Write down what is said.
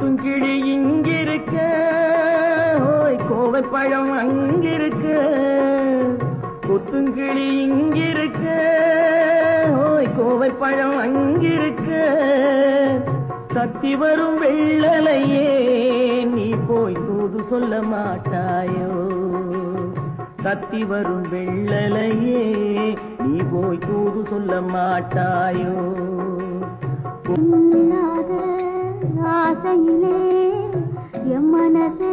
கொத்துங்கிளி இங்கிருக்க, ஓய் கோவை பழம் அங்கிருக்க. கொத்துங்கிளி இங்கிருக்க, ஓய் கோவை பழம் அங்கிருக்க. தத்தி வரும் வெள்ளலையே நீ போய் தூது சொல்ல மாட்டாயோ. தத்தி வரும் வெள்ளலையே நீ போய் தூது சொல்ல மாட்டாயோ. ஆசையிலே என் மனசே